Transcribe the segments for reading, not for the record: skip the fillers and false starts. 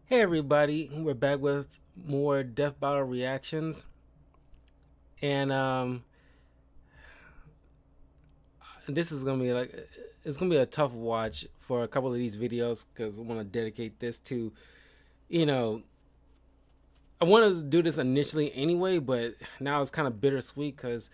Hey everybody, we're back with more Death Battle reactions, and this is gonna be it's gonna be a tough watch for a couple of these videos because I want to dedicate this to, you know, I wanted to do this initially anyway, but now it's kind of bittersweet because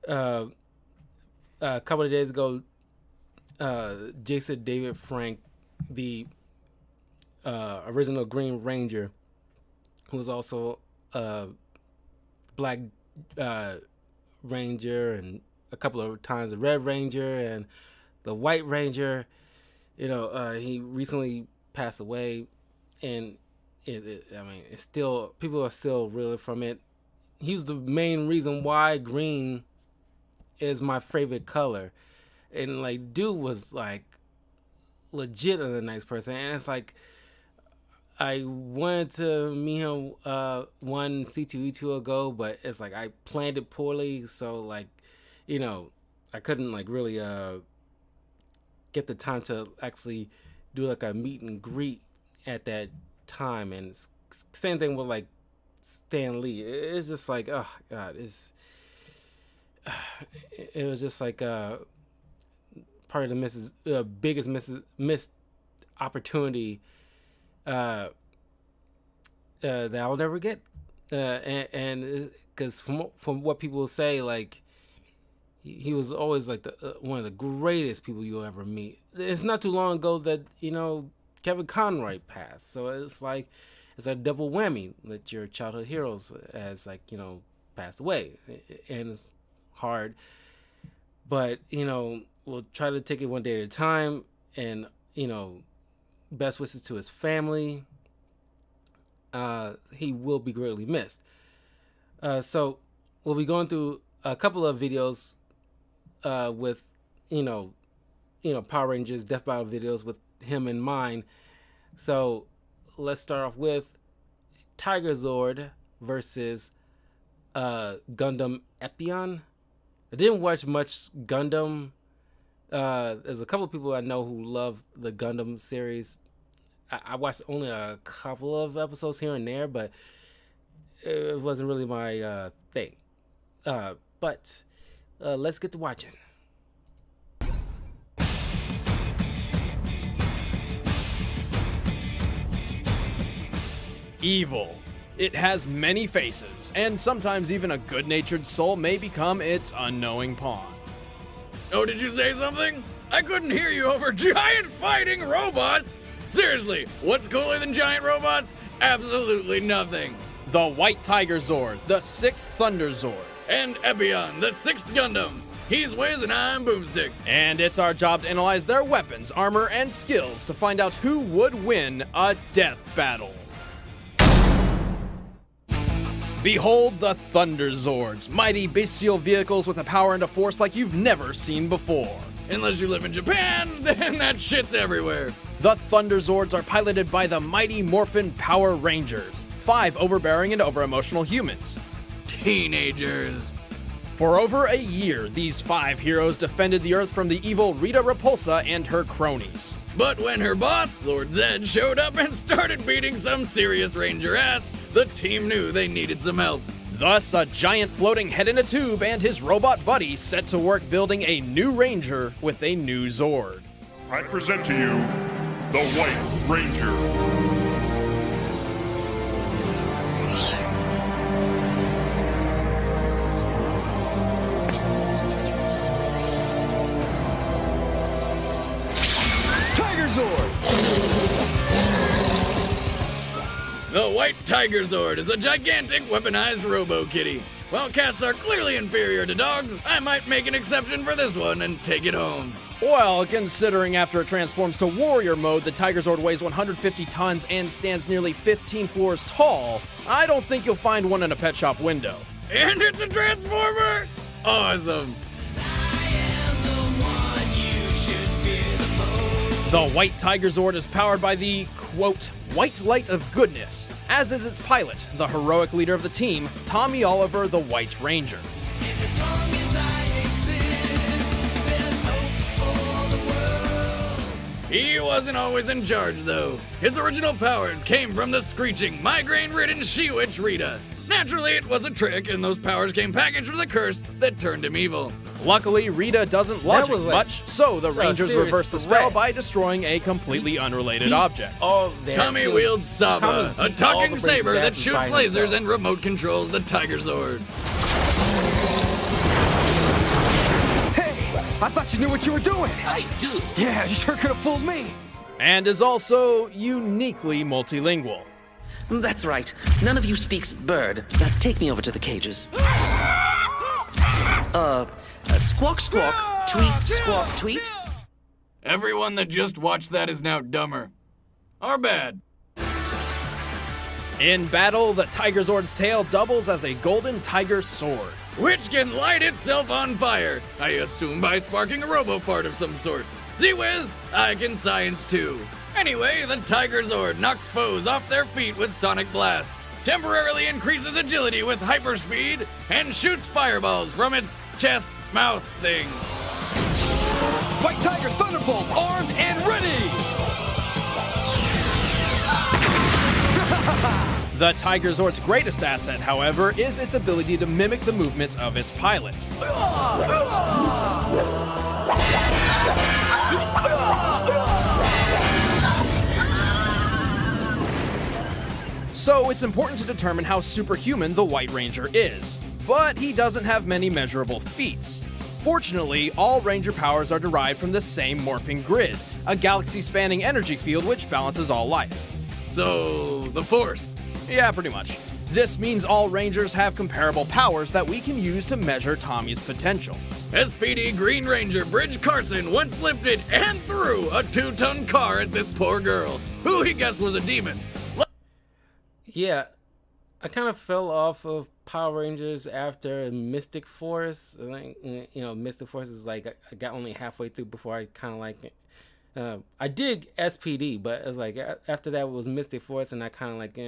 uh, a couple of days ago, Jason David Frank, the original Green Ranger, who was also Black Ranger and a couple of times the Red Ranger and the White Ranger. He recently passed away, and it's still, people are still reeling from it. He's the main reason why green is my favorite color, and like, dude was like legit a nice person, and it's like I wanted to meet him one C2E2 ago, but it's like I planned it poorly, so like, I couldn't like really get the time to actually do like a meet and greet at that time. And same thing with like Stan Lee. It's just like, oh god, it was just like part of the biggest missed opportunity that I'll never get, and because from what people say, like he was always like one of the greatest people you'll ever meet. It's not too long ago that Kevin Conroy passed, so it's like it's a double whammy that your childhood heroes has passed away, and it's hard. But we'll try to take it one day at a time, and best wishes to his family. He will be greatly missed. So we'll be going through a couple of videos with Power Rangers Death Battle videos with him in mind. So let's start off with Tigerzord versus Gundam Epyon. I didn't watch much Gundam. There's a couple of people I know who love the Gundam series. I watched only a couple of episodes here and there, but it wasn't really my thing. But let's get to watching. Evil. It has many faces, and sometimes even a good-natured soul may become its unknowing pawn. Oh, did you say something? I couldn't hear you over giant fighting robots! Seriously, what's cooler than giant robots? Absolutely nothing. The White Tigerzord, the sixth Thunderzord. And Epyon, the sixth Gundam. He's Wiz and I'm Boomstick. And it's our job to analyze their weapons, armor, and skills to find out who would win a death battle. Behold the Thunderzords, mighty bestial vehicles with a power and a force like you've never seen before. Unless you live in Japan, then that shit's everywhere. The Thunderzords are piloted by the mighty Morphin Power Rangers, 5 overbearing and over-emotional humans. Teenagers. For over a year, these 5 heroes defended the Earth from the evil Rita Repulsa and her cronies. But when her boss, Lord Zed, showed up and started beating some serious Ranger ass, the team knew they needed some help. Thus, a giant floating head in a tube and his robot buddy set to work building a new Ranger with a new Zord. I present to you the White Ranger. The White Tigerzord is a gigantic weaponized robo-kitty. While cats are clearly inferior to dogs, I might make an exception for this one and take it home. Well, considering after it transforms to warrior mode, the Tigerzord weighs 150 tons and stands nearly 15 floors tall, I don't think you'll find one in a pet shop window. And it's a transformer? Awesome. The White Tigerzord is powered by the, quote, white light of goodness, as is its pilot, the heroic leader of the team, Tommy Oliver, the White Ranger. He wasn't always in charge, though. His original powers came from the screeching, migraine-ridden she-witch Rita. Naturally, it was a trick, and those powers came packaged with a curse that turned him evil. Luckily, Rita doesn't logic was like much, so the Rangers serious reverse the threat. spell by destroying a completely unrelated object. Oh, there. Tommy wields Saba, Tommy a beat all talking the saber that Rangers' shoots asses by lasers himself. and remote controls the Tigerzord. I thought you knew what you were doing. I do. Yeah, you sure could have fooled me. And is also uniquely multilingual. That's right. None of you speaks bird. Take me over to the cages. Squawk, squawk, tweet, squawk, tweet. Everyone that just watched that is now dumber. Or bad. In battle, the Tigerzord's tail doubles as a golden tiger sword. Which can light itself on fire, I assume by sparking a robo-fart of some sort. Z-Wiz, I can science too. Anyway, the Tigerzord knocks foes off their feet with sonic blasts, temporarily increases agility with hyperspeed, and shoots fireballs from its chest-mouth thing. White Tiger Thunderbolt, armed and ready. The Tigerzord's greatest asset, however, is its ability to mimic the movements of its pilot. So it's important to determine how superhuman the White Ranger is. But he doesn't have many measurable feats. Fortunately, all Ranger powers are derived from the same morphing grid, a galaxy-spanning energy field which balances all life. So, the Force. Yeah, pretty much. This means all Rangers have comparable powers that we can use to measure Tommy's potential. SPD Green Ranger Bridge Carson once lifted and threw a 2-ton car at this poor girl, who he guessed was a demon. Yeah, I kind of fell off of Power Rangers after Mystic Force. I think, Mystic Force is like I got only halfway through before I kind of like it. I dig SPD, but it was like after that was Mystic Force, and I kind of like,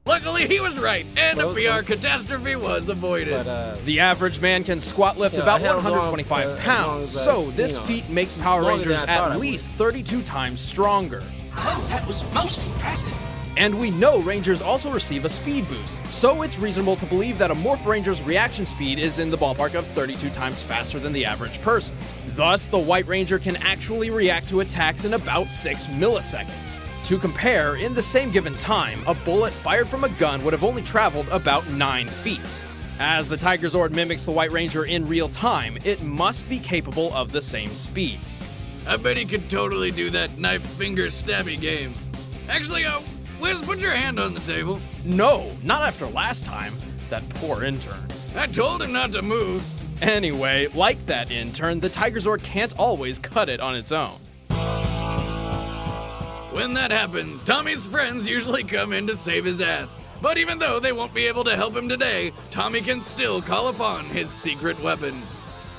Luckily, he was right, and a Well, PR catastrophe was avoided. But The average man can squat lift Yeah, about I held on, 125 as long pounds, as, so this feat makes Power longer than Rangers I thought at I least 32 times stronger. Oh, that was most impressive. And we know Rangers also receive a speed boost, so it's reasonable to believe that a Morph Ranger's reaction speed is in the ballpark of 32 times faster than the average person. Thus, the White Ranger can actually react to attacks in about 6 milliseconds. To compare, in the same given time, a bullet fired from a gun would have only traveled about 9 feet. As the Tigerzord mimics the White Ranger in real time, it must be capable of the same speeds. I bet he could totally do that knife finger stabby game. Actually, Wiz, put your hand on the table. No, not after last time. That poor intern. I told him not to move. Anyway, like that intern, the Tigerzord can't always cut it on its own. When that happens, Tommy's friends usually come in to save his ass. But even though they won't be able to help him today, Tommy can still call upon his secret weapon.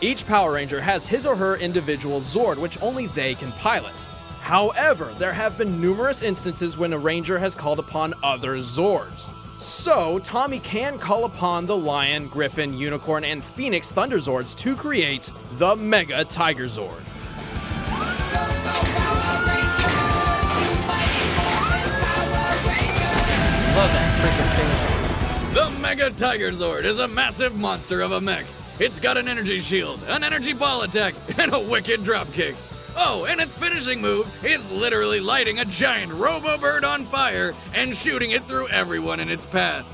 Each Power Ranger has his or her individual Zord, which only they can pilot. However, there have been numerous instances when a Ranger has called upon other Zords. So, Tommy can call upon the Lion, Griffin, Unicorn, and Phoenix Thunderzords to create the Mega Tigerzord. love that freaking thing. The Mega Tigerzord is a massive monster of a mech. It's got an energy shield, an energy ball attack, and a wicked dropkick. Oh, and its finishing move is literally lighting a giant robo-bird on fire and shooting it through everyone in its path.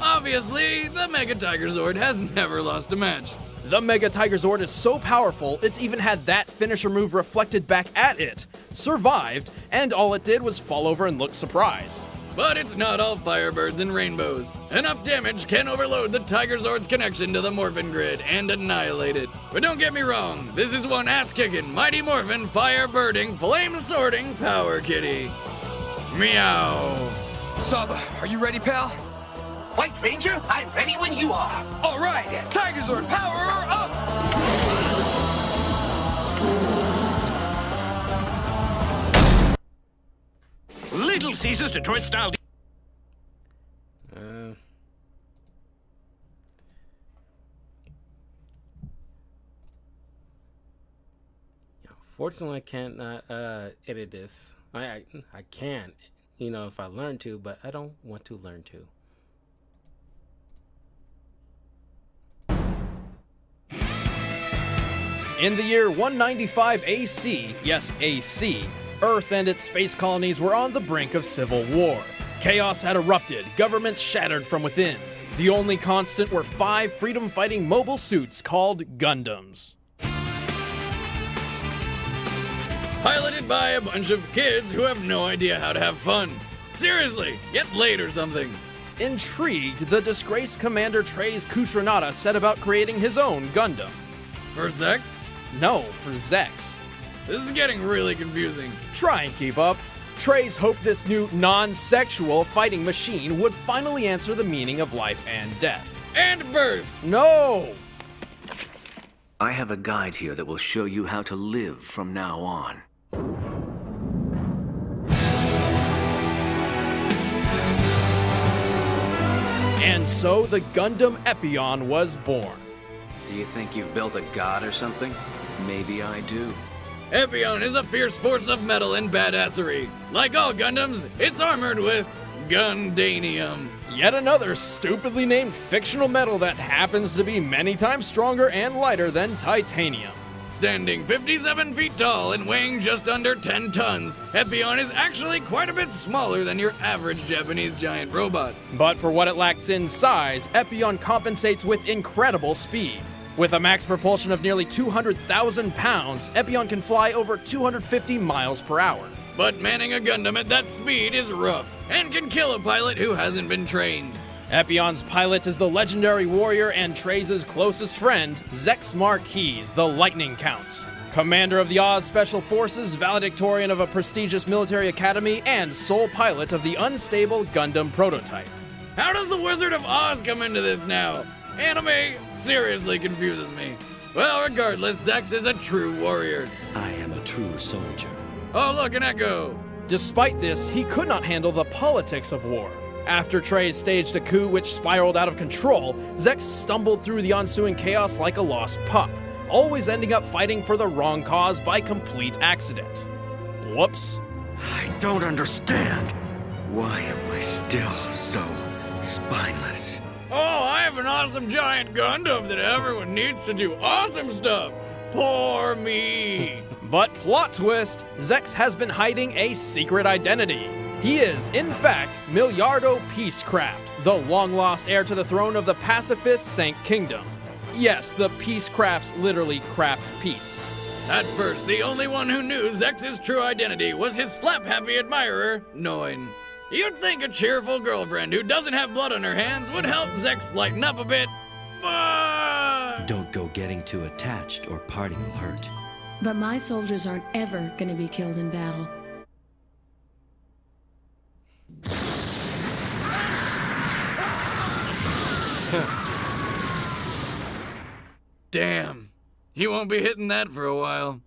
Obviously, the Mega Tigerzord has never lost a match. The Mega Tigerzord is so powerful, it's even had that finisher move reflected back at it, survived, and all it did was fall over and look surprised. But it's not all firebirds and rainbows. Enough damage can overload the Tigerzord's connection to the Morphin Grid and annihilate it. But don't get me wrong, this is one ass-kicking, mighty morphin, fire-birding, flame-sorting power kitty. Meow. Saba, are you ready, pal? White Ranger, I'm ready when you are. All right, Tigerzord, power up! Little Caesar's Detroit style. Unfortunately, I can't edit this. I can, if I learn to, but I don't want to learn to. In the year 195 AC, yes, AC, Earth and its space colonies were on the brink of civil war. Chaos had erupted, governments shattered from within. The only constant were 5 freedom-fighting mobile suits called Gundams. Piloted by a bunch of kids who have no idea how to have fun. Seriously, get laid or something. Intrigued, the disgraced commander Treize Khushrenada set about creating his own Gundam. For sex? No, for Zex. This is getting really confusing. Try and keep up. Treize hoped this new non-sexual fighting machine would finally answer the meaning of life and death. And birth! No! I have a guide here that will show you how to live from now on. And so the Gundam Epyon was born. Do you think you've built a god or something? Maybe I do. Epyon is a fierce force of metal and badassery. Like all Gundams, it's armored with Gundanium. Yet another stupidly named fictional metal that happens to be many times stronger and lighter than titanium. Standing 57 feet tall and weighing just under 10 tons, Epyon is actually quite a bit smaller than your average Japanese giant robot. But for what it lacks in size, Epyon compensates with incredible speed. With a max propulsion of nearly 200,000 pounds, Epyon can fly over 250 miles per hour. But manning a Gundam at that speed is rough, and can kill a pilot who hasn't been trained. Epyon's pilot is the legendary warrior and Treize's closest friend, Zex Marquise, the Lightning Count. Commander of the Oz Special Forces, valedictorian of a prestigious military academy, and sole pilot of the unstable Gundam prototype. How does the Wizard of Oz come into this now? Anime seriously confuses me. Well, regardless, Zex is a true warrior. I am a true soldier. Oh, look, an echo! Despite this, he could not handle the politics of war. After Treize staged a coup which spiraled out of control, Zex stumbled through the ensuing chaos like a lost pup, always ending up fighting for the wrong cause by complete accident. Whoops. I don't understand. Why am I still so spineless? Oh, I have an awesome giant Gundam that everyone needs to do awesome stuff. Poor me. But plot twist, Zex has been hiding a secret identity. He is, in fact, Milliardo Peacecraft, the long-lost heir to the throne of the pacifist Sank Kingdom. Yes, the Peacecrafts literally craft peace. At first, the only one who knew Zex's true identity was his slap-happy admirer, Noin. You'd think a cheerful girlfriend who doesn't have blood on her hands would help Zex lighten up a bit, but... Don't go getting too attached or party will hurt. But my soldiers aren't ever gonna be killed in battle. Damn. He won't be hitting that for a while.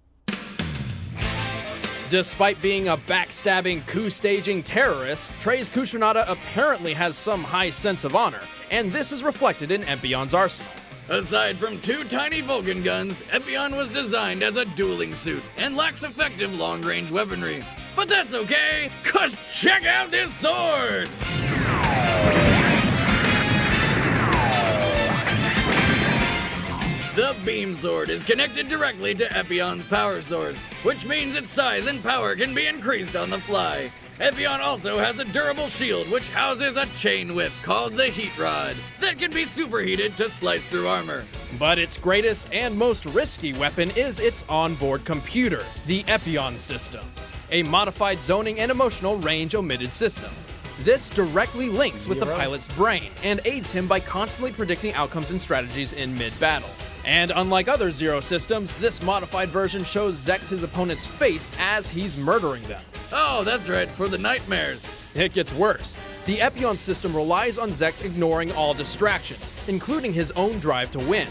Despite being a backstabbing, coup-staging terrorist, Treize Khushrenada apparently has some high sense of honor, and this is reflected in Epyon's arsenal. Aside from 2 tiny Vulcan guns, Epyon was designed as a dueling suit and lacks effective long-range weaponry. But that's okay, cause check out this sword! The beam sword is connected directly to Epyon's power source, which means its size and power can be increased on the fly. Epyon also has a durable shield which houses a chain whip called the Heat Rod that can be superheated to slice through armor. But its greatest and most risky weapon is its onboard computer, the Epyon system, a modified zoning and emotional range omitted system. This directly links with the pilot's brain and aids him by constantly predicting outcomes and strategies in mid-battle. And unlike other Zero systems, this modified version shows Zex his opponent's face as he's murdering them. Oh, that's right, for the nightmares. It gets worse. The Epyon system relies on Zex ignoring all distractions, including his own drive to win.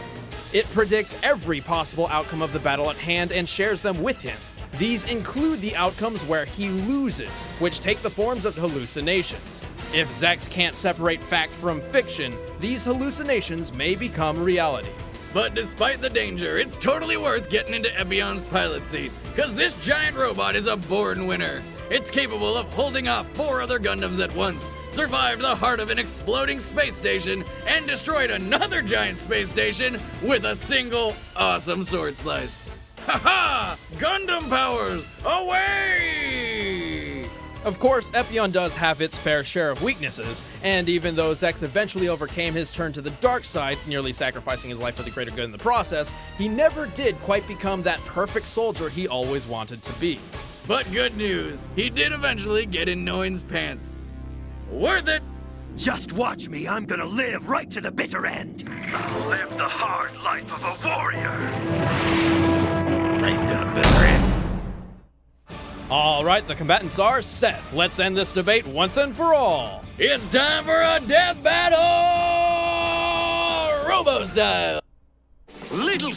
It predicts every possible outcome of the battle at hand and shares them with him. These include the outcomes where he loses, which take the forms of hallucinations. If Zex can't separate fact from fiction, these hallucinations may become reality. But despite the danger, it's totally worth getting into Epyon's pilot seat. Cause this giant robot is a born winner. It's capable of holding off 4 other Gundams at once, survived the heart of an exploding space station, and destroyed another giant space station with a single awesome sword slice. Ha-ha! Gundam powers, away! Of course, Epyon does have its fair share of weaknesses, and even though Zex eventually overcame his turn to the dark side, nearly sacrificing his life for the greater good in the process, he never did quite become that perfect soldier he always wanted to be. But good news, he did eventually get in Noin's pants. Worth it! Just watch me, I'm gonna live right to the bitter end. I'll live the hard life of a warrior. Right to the bitter end. Alright, the combatants are set. Let's end this debate once and for all. It's time for a death battle! Robo style! Little...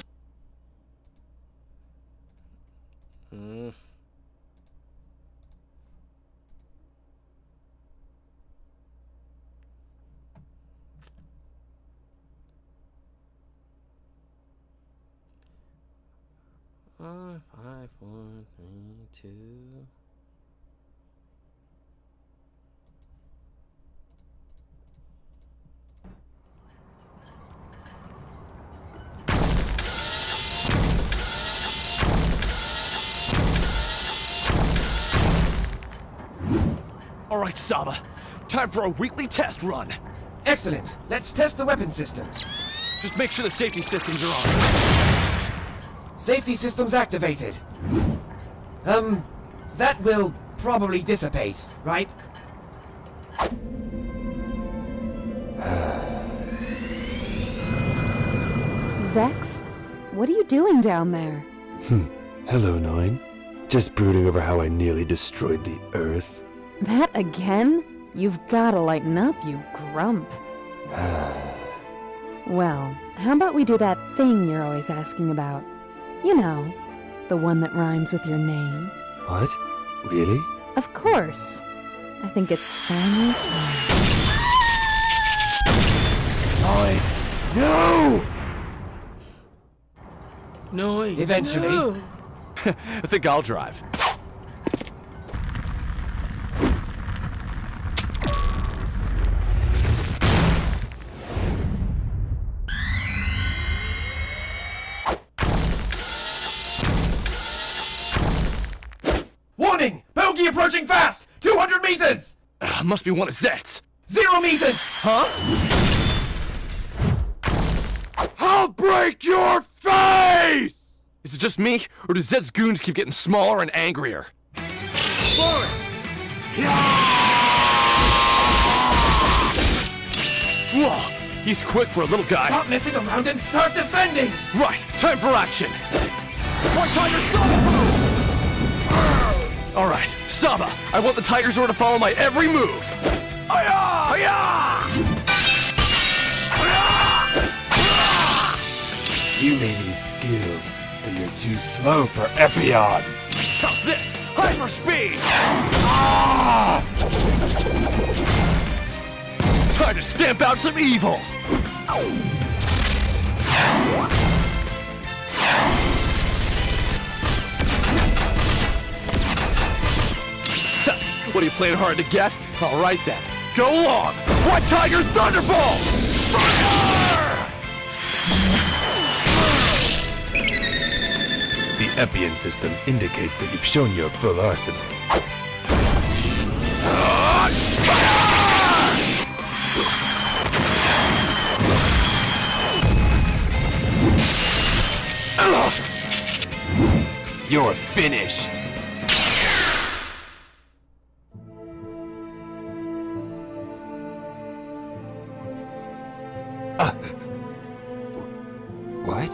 Five, 4, 3, 2. All right, Saba. Time for a weekly test run. Excellent. Let's test the weapon systems. Just make sure the safety systems are on. Safety systems activated. That will probably dissipate, right? Zex? What are you doing down there? Hello, Nine. Just brooding over how I nearly destroyed the Earth. That again? You've gotta lighten up, you grump. Well, how about we do that thing you're always asking about? You know, the one that rhymes with your name. What? Really? Of course. I think it's finally time. Nine. No! No, Eventually. No. I think I'll drive. Warning! Bogey approaching fast! 200 meters! Must be one of Zed's. 0 meters! Huh? I'll break your face! Is it just me, or do Zed's goons keep getting smaller and angrier? Forward! Whoa, he's quick for a little guy. Stop messing around and start defending! Right, time for action. One Tigerzord! All right, Saba, I want the Tigerzord to follow my every move. Hi-ya! Hi-ya! You may be skilled, but you're too slow for Epyon. How's this? Hyper speed! Time to stamp out some evil! What are you playing hard to get? All right then, go long! White Tiger Thunderbolt! Fire! The Epyon system indicates that you've shown your full arsenal. You're finished. What?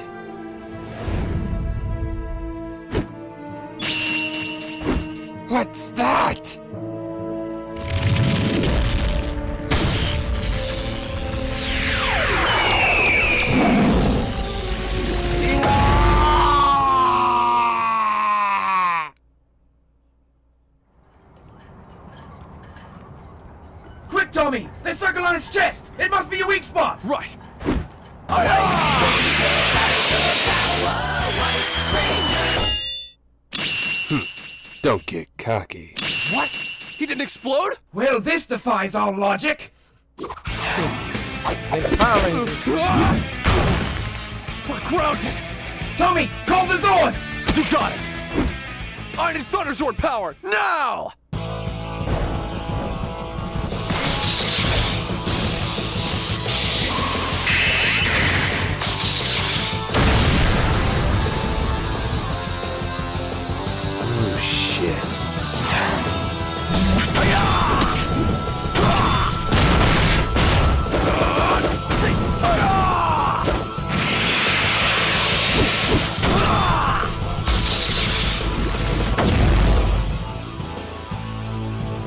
What's that? Quick, Tommy! There's circle on his chest! It must be a weak spot! Right. Don't get cocky. What? He didn't explode? Well, this defies all logic. Then the Power Rangers. We're grounded. Tommy, call the Zords! You got it. I need Thunderzord power now. Oh, shit.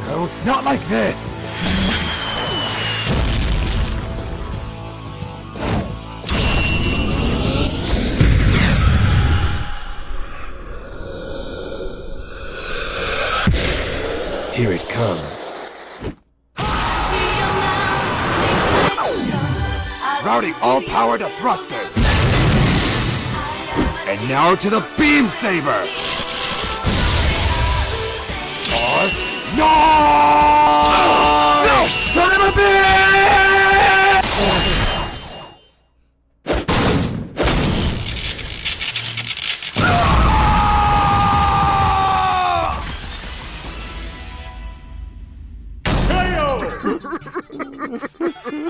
No, not like this! Here it comes. Routing all power to thrusters! And now to the beam saber! No! No! Son of a bitch!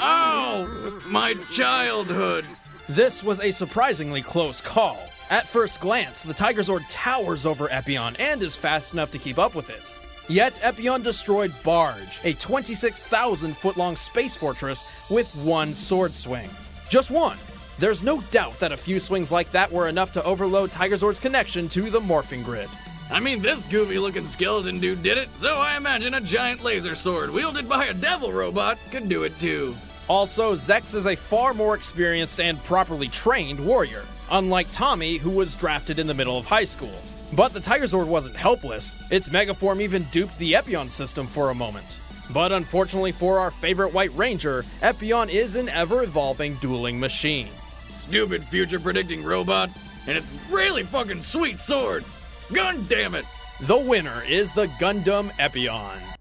Oh, my childhood. This was a surprisingly close call. At first glance, the Tigerzord towers over Epyon and is fast enough to keep up with it. Yet Epyon destroyed Barge, a 26,000-foot-long space fortress, with one sword swing. Just one. There's no doubt that a few swings like that were enough to overload Tigerzord's connection to the morphing grid. I mean, this goofy-looking skeleton dude did it, so I imagine a giant laser sword wielded by a devil robot could do it too. Also, Zex is a far more experienced and properly trained warrior, unlike Tommy, who was drafted in the middle of high school. But the Tigerzord wasn't helpless. Its megaform even duped the Epyon system for a moment. But unfortunately for our favorite White Ranger, Epyon is an ever-evolving dueling machine. Stupid future-predicting robot, and it's really fucking sweet sword. Gun damn it! The winner is the Gundam Epyon.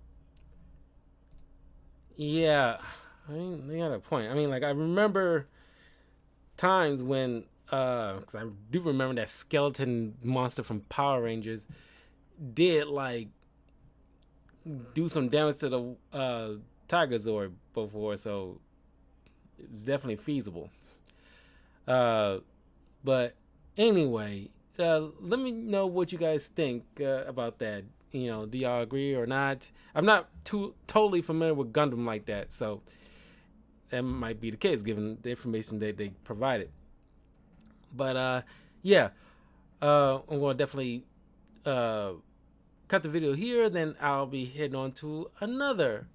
Yeah, I mean, they got a point. I mean, like, I remember times when, because I do remember that skeleton monster from Power Rangers did, like, do some damage to the Tigerzord before, so it's definitely feasible. But anyway, let me know what you guys think about that. You know, do y'all agree or not? I'm not totally familiar with Gundam like that, so that might be the case given the information that they provided. But yeah, I'm going to definitely cut the video here. Then I'll be heading on to another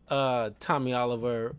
Tommy Oliver